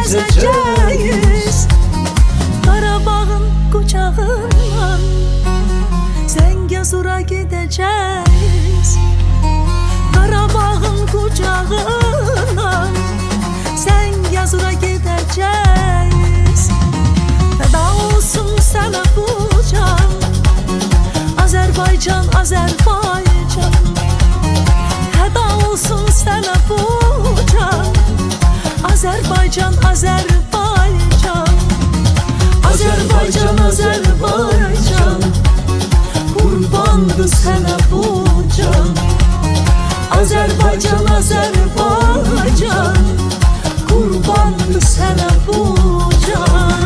gezeceğiz. Qarabağın qucağından Zəngəzura gedəcəyiz. Qarabağın qucağından Zəngəzura gedəcəyiz. Fəda olsun sənə bu can, Azərbaycan, Azərbaycan. Fəda olsun sənə bu can, Azərbaycan, Azərbaycan. Azərbaycan, Azərbaycan. Qurbandır sənə bu can. Azərbaycan, Azərbaycan. Qurbandır sənə bu can.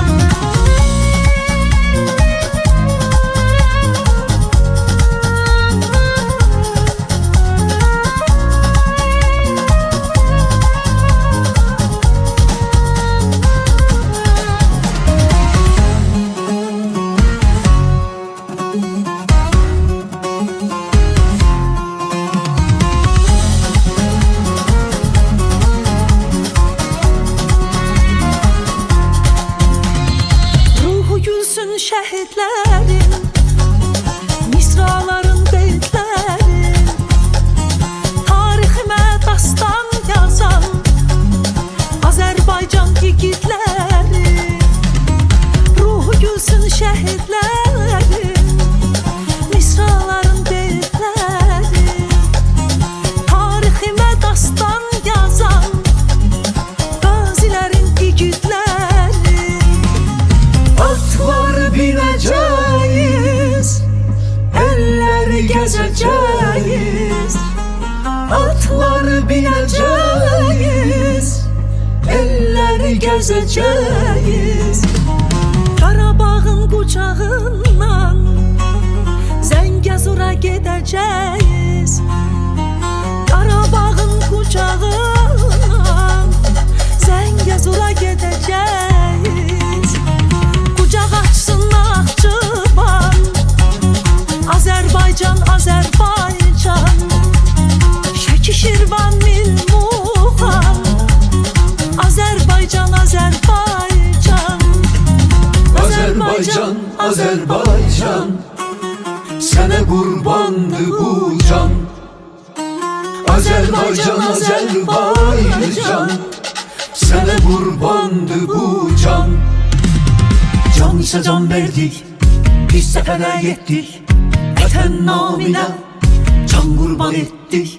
Şəhidlərin, misraların beytlərin, tariximə dastan yazan Azərbaycan igidləri. Ruhu gülsün şəhidlərin, misraların beytlərin, tariximə dastan yazan qazilərin igidləri. Atlar bineceğiz, elleri gezeceğiz. Atlar bineceğiz, elleri gezeceğiz. Qarabağın qucağından Zəngəzura gedəcəyiz. Qarabağın qucağından Zəngəzura gedəcəyiz. Qucaq açsın Naxçıvan, Azərbaycan, Azərbaycan. Şəki, Şirvan, Milmuğan, Azərbaycan, Azərbaycan. Azərbaycan, Azərbaycan. Sənə qurbandır bu can. Azərbaycan, Azərbaycan. Sənə qurbandır bu can. Can isə can verdik, biz səfərə getdik. Vətən naminə can qurban etdik.